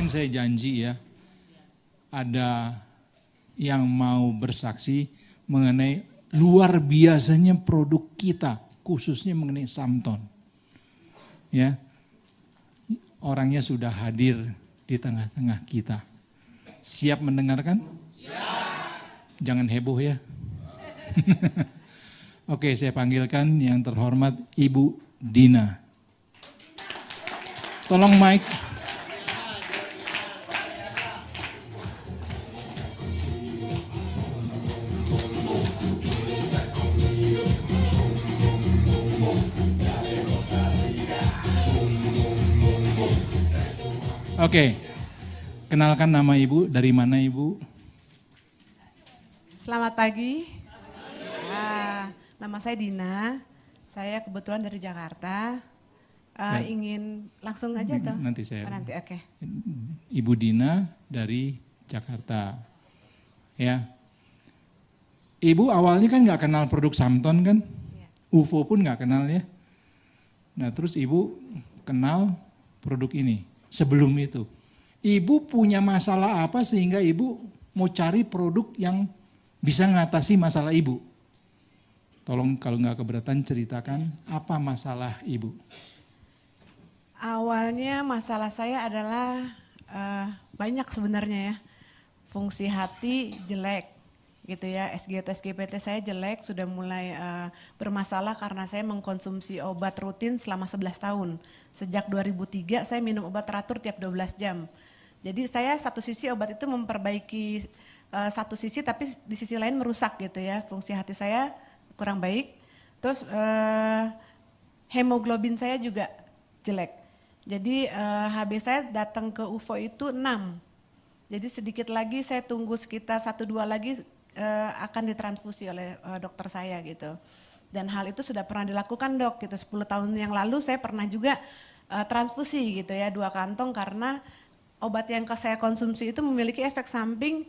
sekarang saya janji ya, ada yang mau bersaksi mengenai luar biasanya produk kita, khususnya mengenai Samton. Ya, orangnya sudah hadir di tengah-tengah kita. Siap mendengarkan? Siap. Jangan heboh ya. Oke, saya panggilkan yang terhormat Ibu Dina. Tolong mic. Oke, kenalkan nama Ibu, dari mana Ibu? Selamat pagi. Nama saya Dina. Saya kebetulan dari Jakarta. Ingin langsung aja toh? Nanti saya. Nanti, oke. Ibu Dina dari Jakarta. Ya. Ibu awalnya kan nggak kenal produk Samton kan? Ya. UFO pun nggak kenal ya. Nah terus Ibu kenal produk ini. Sebelum itu, Ibu punya masalah apa sehingga Ibu mau cari produk yang bisa mengatasi masalah Ibu? Tolong kalau nggak keberatan ceritakan apa masalah Ibu. Awalnya masalah saya adalah banyak sebenarnya ya. Fungsi hati jelek gitu ya. SGT, SGPT saya jelek, sudah mulai bermasalah karena saya mengkonsumsi obat rutin selama 11 tahun. Sejak 2003 saya minum obat teratur tiap 12 jam. Jadi saya satu sisi obat itu memperbaiki satu sisi, tapi di sisi lain merusak gitu ya. Fungsi hati saya kurang baik. Terus hemoglobin saya juga jelek. Jadi HB saya datang ke UFO itu 6. Jadi sedikit lagi saya tunggu sekitar 1-2 lagi akan ditransfusi oleh dokter saya gitu. Dan hal itu sudah pernah dilakukan dok, gitu 10 tahun yang lalu saya pernah juga transfusi gitu ya, 2 kantong karena obat yang saya konsumsi itu memiliki efek samping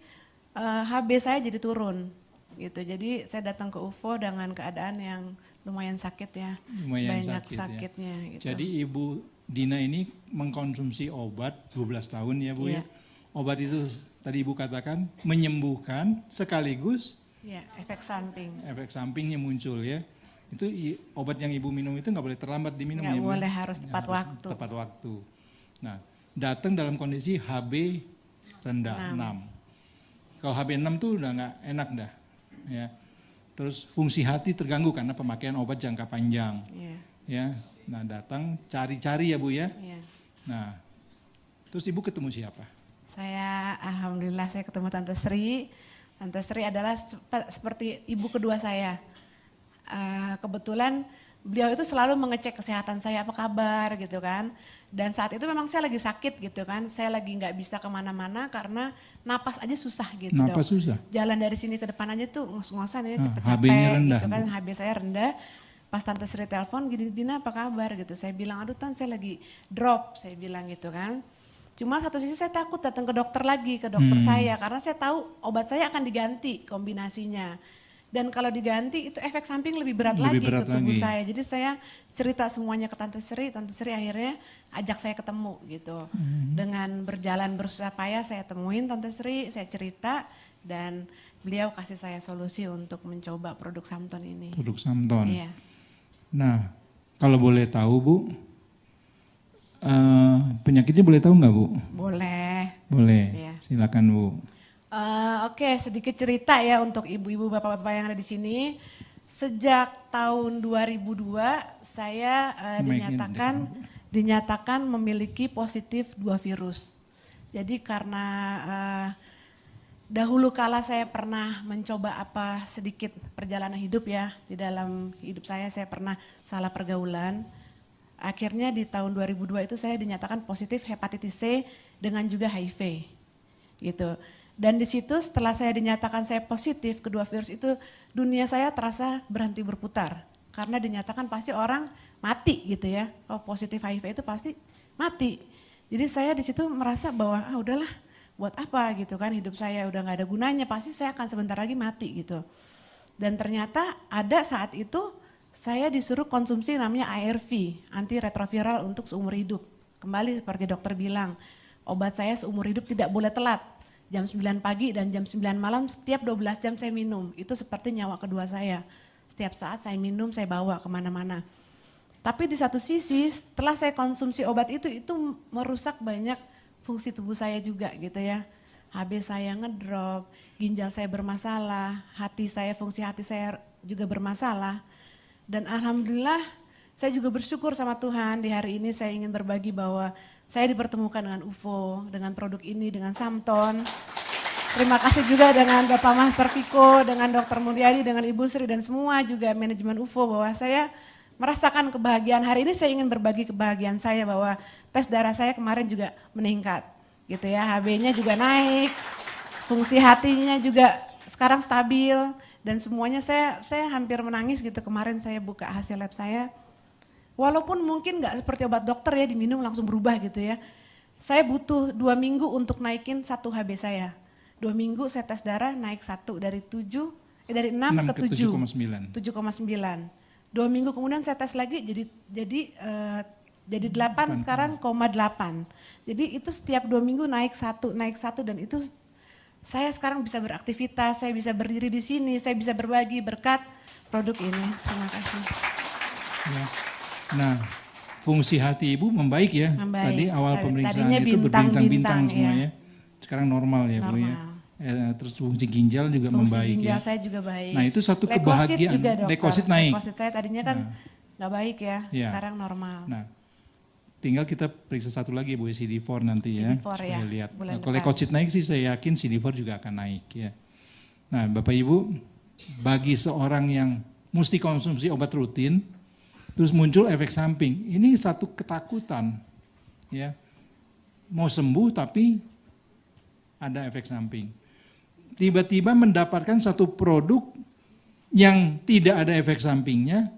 HB saya jadi turun gitu. Jadi saya datang ke UFO dengan keadaan yang lumayan sakit ya, banyak sakitnya. Ya. Gitu. Jadi Ibu Dina ini mengkonsumsi obat 12 tahun ya Bu ya. Obat itu tadi Ibu katakan menyembuhkan sekaligus efek samping. Efek sampingnya muncul ya. Itu obat yang Ibu minum itu nggak boleh terlambat diminum ya. Nggak boleh, harus tepat waktu. Tepat waktu. Nah, datang dalam kondisi HB rendah 6. Kalau HB 6 tuh udah nggak enak dah. Ya. Terus fungsi hati terganggu karena pemakaian obat jangka panjang. Ya. Nah, datang cari-cari ya Bu ya. Nah, terus Ibu ketemu siapa? Saya alhamdulillah saya ketemu Tante Sri. Tante Sri adalah seperti ibu kedua saya. Kebetulan beliau itu selalu mengecek kesehatan saya, apa kabar gitu kan. Dan saat itu memang saya lagi sakit gitu kan. Saya lagi nggak bisa kemana-mana karena napas aja susah gitu. Napas susah? Jalan dari sini ke depan aja tuh ngos-ngosan ya, cepet-cepet HB-nya rendah, gitu kan. HB saya rendah. Pas Tante Sri telepon, gini Dina apa kabar gitu. Saya bilang, aduh Tan saya lagi drop, saya bilang gitu kan. Cuma satu sisi saya takut datang ke dokter lagi, ke dokter saya. Karena saya tahu obat saya akan diganti kombinasinya. Dan kalau diganti itu efek samping lebih berat lagi ke tubuh saya. Jadi saya cerita semuanya ke Tante Sri akhirnya ajak saya ketemu gitu. Dengan berjalan bersusah payah saya temuin Tante Sri, saya cerita dan beliau kasih saya solusi untuk mencoba produk Samton ini. Produk Samton. Iya. Nah, kalau boleh tahu Bu, penyakitnya boleh tahu nggak Bu? Boleh. Boleh, iya. Silakan Bu. Oke, sedikit cerita ya untuk ibu-ibu bapak-bapak yang ada di sini. Sejak tahun 2002 saya dinyatakan memiliki positif 2 virus. Jadi karena dahulu kala saya pernah mencoba sedikit perjalanan hidup ya. Di dalam hidup saya pernah salah pergaulan. Akhirnya di tahun 2002 itu saya dinyatakan positif hepatitis C dengan juga HIV gitu. Dan di situ setelah saya dinyatakan saya positif kedua virus itu, dunia saya terasa berhenti berputar. Karena dinyatakan pasti orang mati gitu ya. Oh positif HIV itu pasti mati. Jadi saya di situ merasa bahwa udahlah buat apa gitu kan, hidup saya udah gak ada gunanya, pasti saya akan sebentar lagi mati gitu. Dan ternyata ada saat itu saya disuruh konsumsi namanya ARV, antiretroviral untuk seumur hidup. Kembali seperti dokter bilang, obat saya seumur hidup tidak boleh telat. Jam 9 pagi dan jam 9 malam setiap 12 jam saya minum. Itu seperti nyawa kedua saya. Setiap saat saya minum, saya bawa kemana-mana. Tapi di satu sisi setelah saya konsumsi obat itu merusak banyak fungsi tubuh saya juga gitu ya. HB saya ngedrop, ginjal saya bermasalah, hati saya, fungsi hati saya juga bermasalah. Dan alhamdulillah saya juga bersyukur sama Tuhan, di hari ini saya ingin berbagi bahwa saya dipertemukan dengan UFO, dengan produk ini, dengan Samton. Terima kasih juga dengan Bapak Master Viko, dengan Dr. Mulyadi, dengan Ibu Sri dan semua juga manajemen UFO bahwa saya merasakan kebahagiaan. Hari ini saya ingin berbagi kebahagiaan saya bahwa tes darah saya kemarin juga meningkat. Gitu ya, HB-nya juga naik, fungsi hatinya juga sekarang stabil dan semuanya saya hampir menangis gitu kemarin saya buka hasil lab saya. Walaupun mungkin nggak seperti obat dokter ya diminum langsung berubah gitu ya. Saya butuh 2 minggu untuk naikin 1 HB saya. 2 minggu saya tes darah naik 1 dari 6 ke 7,9. 2 minggu kemudian saya tes lagi jadi 8 sekarang 0,8. Jadi itu setiap 2 minggu naik 1 dan itu saya sekarang bisa beraktivitas, saya bisa berdiri di sini, saya bisa berbagi berkat produk ini. Terima kasih. Ya. Nah, fungsi hati Ibu membaik ya. Membaik. Tadi awal pemeriksaan Tadinya itu berbintang-bintang semua ya. ya. Sekarang normal ya Bu ya. Terus fungsi ginjal juga membaik ginjal ya. saya juga baik. Nah itu satu kebahagiaan. Juga, Leukosit naik. Leukosit saya tadinya kan nggak baik ya, sekarang normal. Nah, tinggal kita periksa satu lagi Bu, CD4 nanti ya. CD4 supaya ya, lihat. bulan Kalau leukosit naik sih saya yakin CD4 juga akan naik ya. Nah Bapak Ibu, bagi seorang yang mesti konsumsi obat rutin, terus muncul efek samping, ini satu ketakutan ya. Mau sembuh tapi ada efek samping. Tiba-tiba mendapatkan satu produk yang tidak ada efek sampingnya,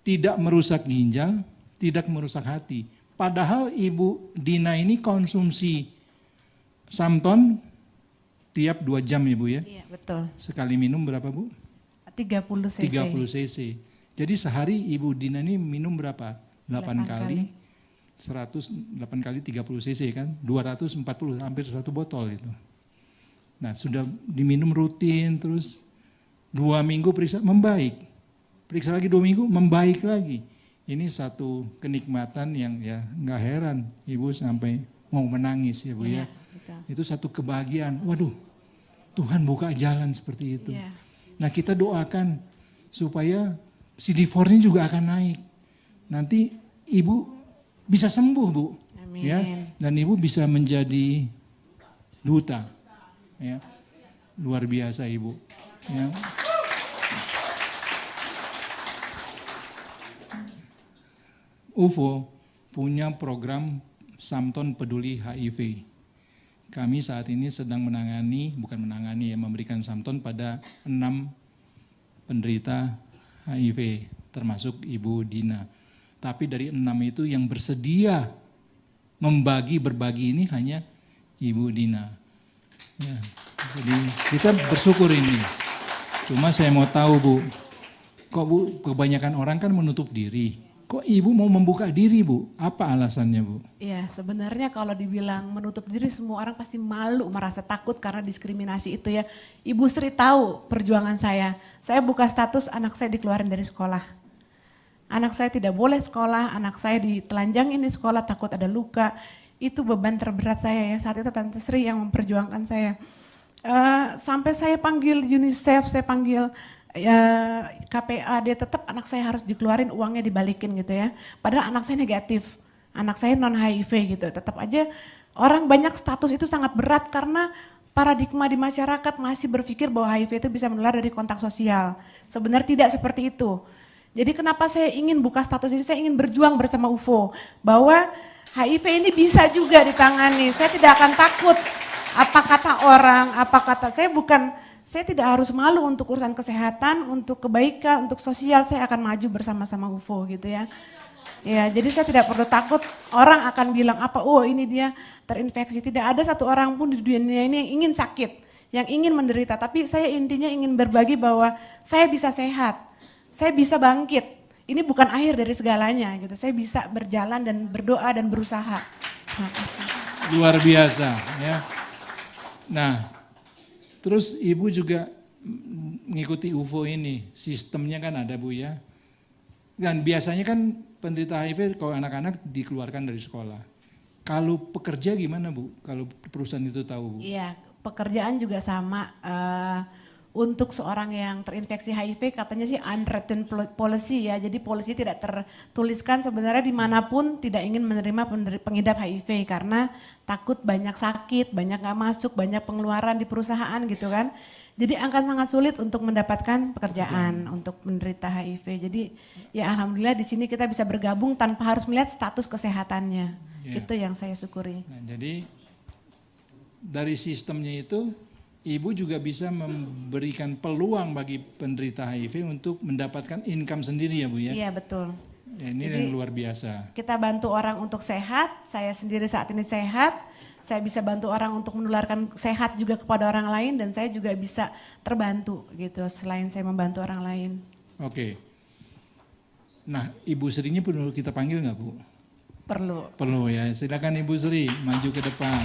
tidak merusak ginjal, tidak merusak hati. Padahal Ibu Dina ini konsumsi Samton tiap 2 jam ya Bu ya? Iya betul. Sekali minum berapa Bu? 30 cc. 30 cc. Jadi sehari Ibu Dina ini minum berapa? 8 kali. 8 kali 30 cc kan? 240, hampir 1 botol itu. Nah sudah diminum rutin terus 2 minggu periksa membaik. Periksa lagi 2 minggu membaik lagi. Ini satu kenikmatan yang ya nggak heran Ibu sampai mau menangis ya Bu ya. Betul. Itu satu kebahagiaan. Waduh, Tuhan buka jalan seperti itu. Ya. Nah kita doakan supaya CD4-nya juga akan naik. Nanti Ibu bisa sembuh Bu. Amin. Ya, dan Ibu bisa menjadi duta. Ya, luar biasa Ibu. Ya. UFO punya program Samton Peduli HIV. Kami saat ini sedang memberikan Samton pada 6 penderita HIV, termasuk Ibu Dina. Tapi dari 6 itu yang bersedia berbagi ini hanya Ibu Dina. Ya, jadi kita bersyukur ini. Cuma saya mau tahu Bu, kok Bu kebanyakan orang kan menutup diri. Kok Ibu mau membuka diri Bu? Apa alasannya Bu? Iya sebenarnya kalau dibilang menutup diri semua orang pasti malu, merasa takut karena diskriminasi itu ya. Ibu Sri tahu perjuangan saya. Saya buka status anak saya dikeluarin dari sekolah. Anak saya tidak boleh sekolah, anak saya ditelanjangin di sekolah takut ada luka. Itu beban terberat saya ya, saat itu Tante Sri yang memperjuangkan saya. Sampai saya panggil UNICEF, saya panggil KPA, dia tetap anak saya harus dikeluarin, uangnya dibalikin gitu ya. Padahal anak saya negatif, anak saya non HIV gitu. Tetap aja orang banyak status itu sangat berat karena paradigma di masyarakat masih berpikir bahwa HIV itu bisa menular dari kontak sosial. Sebenarnya tidak seperti itu. Jadi kenapa saya ingin buka status ini, saya ingin berjuang bersama UFO. Bahwa HIV ini bisa juga ditangani, saya tidak akan takut apa kata orang, saya tidak harus malu untuk urusan kesehatan, untuk kebaikan, untuk sosial, saya akan maju bersama-sama UFO gitu ya. Ya, jadi saya tidak perlu takut orang akan bilang apa, oh ini dia terinfeksi. Tidak ada satu orang pun di dunia ini yang ingin sakit, yang ingin menderita. Tapi saya intinya ingin berbagi bahwa saya bisa sehat, saya bisa bangkit. Ini bukan akhir dari segalanya gitu, saya bisa berjalan dan berdoa dan berusaha. Makasih. Luar biasa ya. Nah, terus Ibu juga mengikuti UFO ini, sistemnya kan ada Bu ya. Dan biasanya kan penderita HIV kalau anak-anak dikeluarkan dari sekolah. Kalau pekerja gimana Bu? Kalau perusahaan itu tahu Bu? Iya, pekerjaan juga sama. Untuk seorang yang terinfeksi HIV katanya sih unwritten policy ya, jadi polisi tidak tertuliskan sebenarnya dimanapun tidak ingin menerima pengidap HIV karena takut banyak sakit, banyak nggak masuk, banyak pengeluaran di perusahaan gitu kan. Jadi akan sangat sulit untuk mendapatkan pekerjaan untuk penderita HIV. Jadi ya alhamdulillah di sini kita bisa bergabung tanpa harus melihat status kesehatannya. Ya. Itu yang saya syukuri. Nah, jadi dari sistemnya itu Ibu juga bisa memberikan peluang bagi penderita HIV untuk mendapatkan income sendiri ya Bu ya? Iya betul. Ya, ini Jadi, yang luar biasa. Kita bantu orang untuk sehat, saya sendiri saat ini sehat, saya bisa bantu orang untuk menularkan sehat juga kepada orang lain dan saya juga bisa terbantu gitu selain saya membantu orang lain. Oke. Nah, Ibu Srinya perlu kita panggil nggak Bu? Perlu. Perlu ya, silakan Ibu Sri maju ke depan.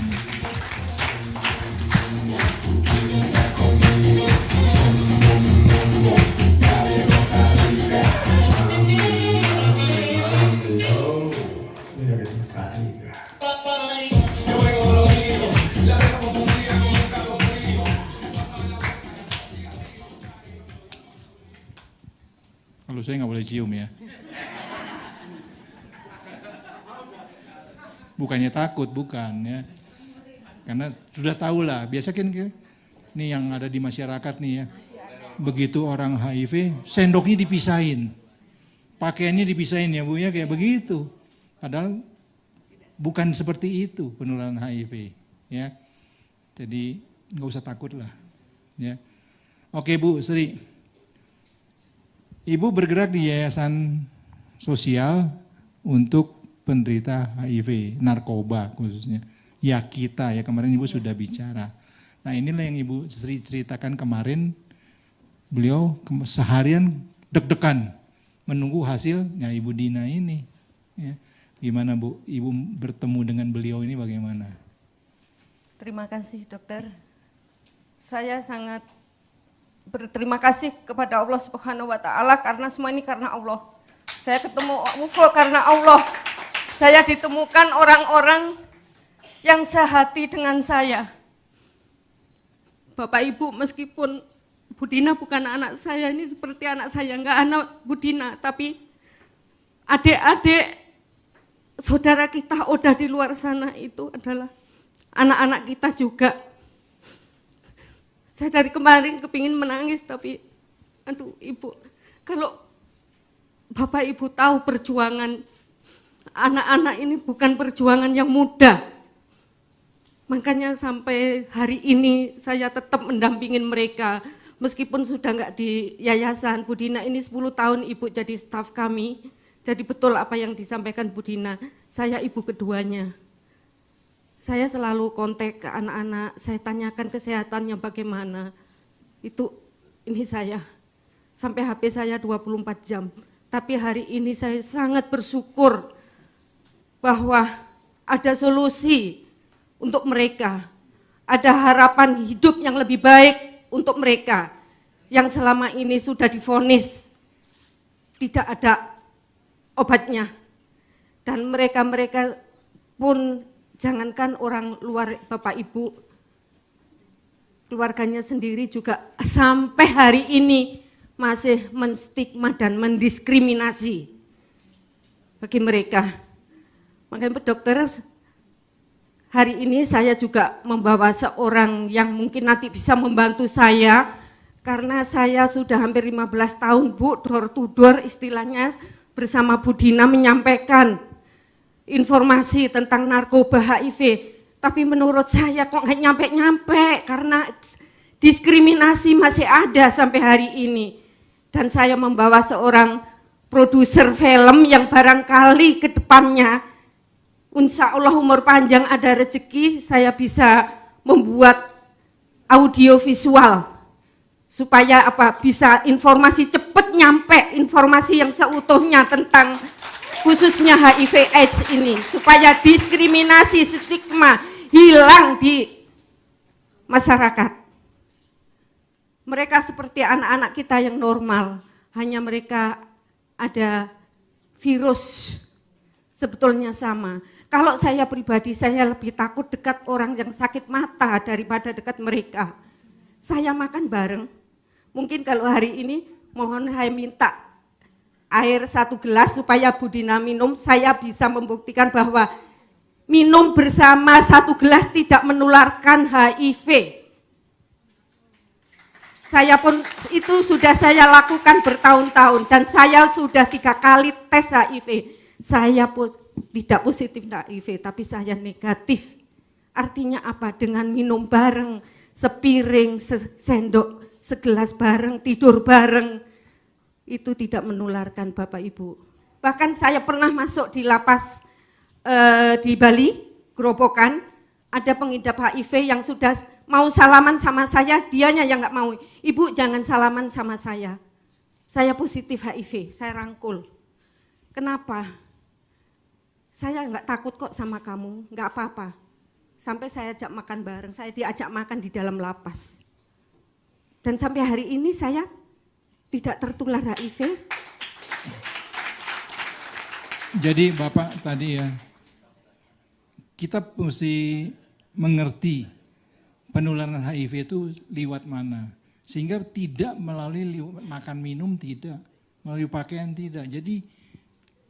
Kalau saya nggak boleh cium ya. Bukannya takut, bukan ya. Karena sudah tahu lah, biasa kan nih yang ada di masyarakat nih ya. Begitu orang HIV, sendoknya dipisahin. Pakaiannya dipisahin ya Bu ya, kayak begitu. Padahal bukan seperti itu penularan HIV ya. Jadi nggak usah takut lah ya. Oke Bu Sri. Ibu bergerak di yayasan sosial untuk penderita HIV, narkoba khususnya. Ya kita ya, kemarin Ibu sudah bicara. Nah inilah yang Ibu Sri ceritakan kemarin, beliau seharian deg-degan menunggu hasilnya Ibu Dina ini. Ya. Gimana Bu, Ibu bertemu dengan beliau ini bagaimana? Terima kasih dokter. Saya sangat berterima kasih kepada Allah Subhanahu wa taala karena semua ini karena Allah. Saya ketemu UFO karena Allah. Saya ditemukan orang-orang yang sehati dengan saya. Bapak Ibu, meskipun Bu Dina bukan anak saya, ini seperti anak saya, enggak anak Bu Dina, tapi adik-adik saudara kita udah di luar sana itu adalah anak-anak kita juga. Saya dari kemarin kepingin menangis, tapi aduh Ibu, kalau Bapak Ibu tahu perjuangan anak-anak ini bukan perjuangan yang mudah. Makanya sampai hari ini saya tetap mendampingin mereka. Meskipun sudah enggak di yayasan, Bu Dina ini 10 tahun Ibu jadi staf kami. Jadi betul apa yang disampaikan Bu Dina, saya ibu keduanya. Saya selalu kontak ke anak-anak, saya tanyakan kesehatannya bagaimana. Ini saya, sampai HP saya 24 jam. Tapi hari ini saya sangat bersyukur bahwa ada solusi untuk mereka. Ada harapan hidup yang lebih baik untuk mereka yang selama ini sudah divonis tidak ada obatnya. Dan mereka-mereka pun jangankan orang luar Bapak Ibu, keluarganya sendiri juga sampai hari ini masih menstigma dan mendiskriminasi bagi mereka. Makanya dokter, hari ini saya juga membawa seorang yang mungkin nanti bisa membantu saya, karena saya sudah hampir 15 tahun Bu, door to door istilahnya, bersama Bu Dina menyampaikan informasi tentang narkoba HIV, tapi menurut saya kok nggak nyampe-nyampe karena diskriminasi masih ada sampai hari ini. Dan saya membawa seorang produser film yang barangkali ke depannya, insya Allah umur panjang ada rezeki, saya bisa membuat audio visual supaya bisa informasi cepat nyampe, informasi yang seutuhnya tentang khususnya HIV AIDS ini, supaya diskriminasi, stigma hilang di masyarakat. Mereka seperti anak-anak kita yang normal, hanya mereka ada virus, sebetulnya sama. Kalau saya pribadi, saya lebih takut dekat orang yang sakit mata daripada dekat mereka. Saya makan bareng, mungkin kalau hari ini mohon saya minta air 1 gelas supaya Bu Dina minum, saya bisa membuktikan bahwa minum bersama 1 gelas tidak menularkan HIV. Saya pun itu sudah saya lakukan bertahun-tahun dan saya sudah 3 kali tes HIV. Saya tidak positif HIV, tapi saya negatif. Artinya apa? Dengan minum bareng, sepiring, sendok, segelas bareng, tidur bareng, itu tidak menularkan Bapak Ibu. Bahkan saya pernah masuk di lapas di Bali, Gerobokan, ada pengidap HIV yang sudah mau salaman sama saya, dianya yang nggak mau. Ibu jangan salaman sama saya positif HIV, saya rangkul. Kenapa? Saya nggak takut kok sama kamu, nggak apa-apa. Sampai saya ajak makan bareng, saya diajak makan di dalam lapas. Dan sampai hari ini saya tidak tertular HIV. Jadi Bapak tadi ya, kita mesti mengerti penularan HIV itu lewat mana. Sehingga tidak melalui makan minum, tidak. Melalui pakaian, tidak. Jadi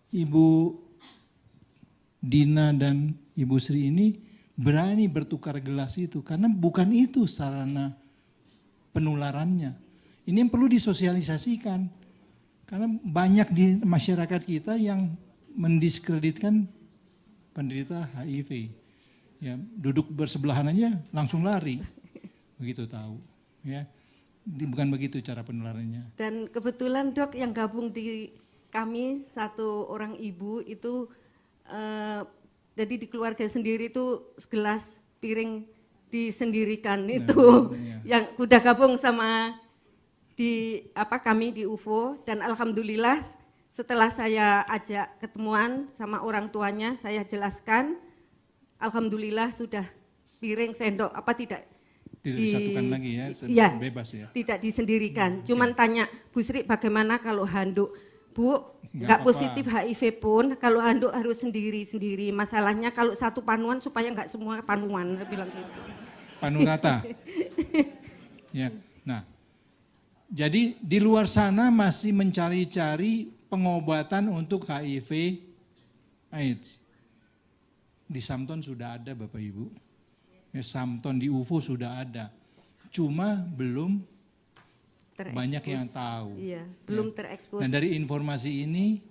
Ibu Dina dan Ibu Sri ini berani bertukar gelas itu. Karena bukan itu sarana penularannya. Ini yang perlu disosialisasikan. Karena banyak di masyarakat kita yang mendiskreditkan penderita HIV. Ya, duduk bersebelahan aja langsung lari. Begitu tahu. Ya. Bukan begitu cara penularannya. Dan kebetulan Dok yang gabung di kami 1 orang ibu itu jadi di keluarga sendiri itu segelas piring disendirikan itu yang udah gabung sama kami di UFO. Dan alhamdulillah setelah saya ajak ketemuan sama orang tuanya, saya jelaskan, alhamdulillah sudah piring sendok tidak disatukan lagi ya, iya, bebas ya. Tidak disendirikan. Cuman tanya Bu Sri bagaimana kalau handuk? Bu, nggak positif HIV pun kalau handuk harus sendiri-sendiri. Masalahnya kalau 1 panuan supaya nggak semua panuan, saya bilang gitu. Panu rata. Ya. Nah, jadi di luar sana masih mencari-cari pengobatan untuk HIV AIDS. Di Samton sudah ada Bapak Ibu. Ya, Samton di UFO sudah ada. Cuma belum banyak yang tahu. Iya, belum terekspos. Dan dari informasi ini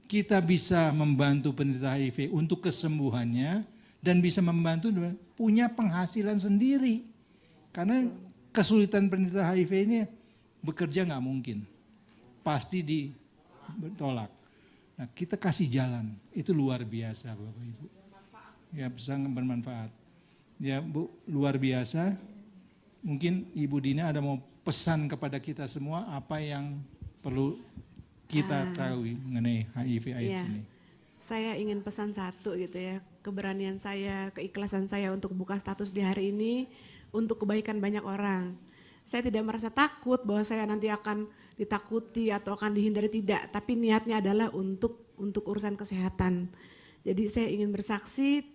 kita bisa membantu penderita HIV untuk kesembuhannya dan bisa membantu punya penghasilan sendiri. Karena kesulitan penderita HIV ini bekerja nggak mungkin, pasti ditolak. Nah, kita kasih jalan, itu luar biasa Bapak Ibu. Ya, bisa bermanfaat. Ya Bu, luar biasa. Mungkin Ibu Dina ada mau pesan kepada kita semua apa yang perlu kita tahu mengenai HIV AIDS ini. Saya ingin pesan satu gitu ya, keberanian saya, keikhlasan saya untuk buka status di hari ini untuk kebaikan banyak orang. Saya tidak merasa takut bahwa saya nanti akan ditakuti atau akan dihindari, tidak, tapi niatnya adalah untuk urusan kesehatan. Jadi saya ingin bersaksi,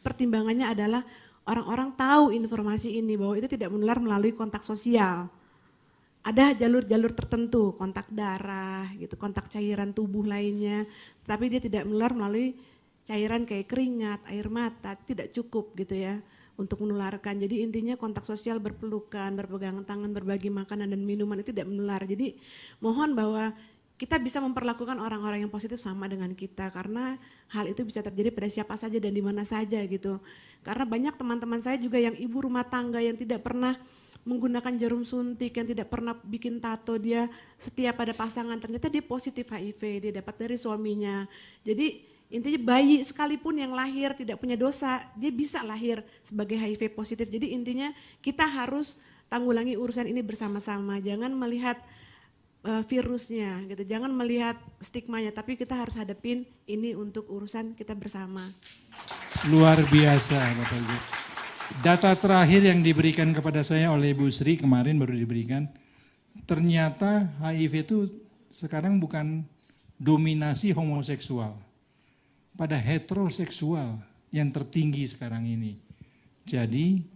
pertimbangannya adalah orang-orang tahu informasi ini bahwa itu tidak menular melalui kontak sosial. Ada jalur-jalur tertentu, kontak darah, gitu, kontak cairan tubuh lainnya, tapi dia tidak menular melalui cairan kayak keringat, air mata, tidak cukup gitu ya untuk menularkan. Jadi intinya kontak sosial, berpelukan, berpegangan tangan, berbagi makanan dan minuman itu tidak menular. Jadi mohon bahwa kita bisa memperlakukan orang-orang yang positif sama dengan kita, karena hal itu bisa terjadi pada siapa saja dan di mana saja gitu. Karena banyak teman-teman saya juga yang ibu rumah tangga yang tidak pernah menggunakan jarum suntik, yang tidak pernah bikin tato, dia setia pada pasangan, ternyata dia positif HIV, dia dapat dari suaminya. Jadi intinya bayi sekalipun yang lahir tidak punya dosa, dia bisa lahir sebagai HIV positif. Jadi intinya kita harus tanggulangi urusan ini bersama-sama, jangan melihat virusnya gitu. Jangan melihat stigmanya, tapi kita harus hadapin ini untuk urusan kita bersama. Luar biasa Bapak Ibu. Data terakhir yang diberikan kepada saya oleh Ibu Sri kemarin baru diberikan, ternyata HIV itu sekarang bukan dominasi homoseksual, pada heteroseksual yang tertinggi sekarang ini. Jadi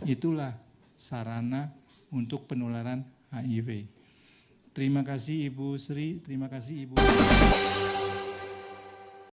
itulah sarana untuk penularan HIV. Terima kasih Ibu Sri, terima kasih Ibu.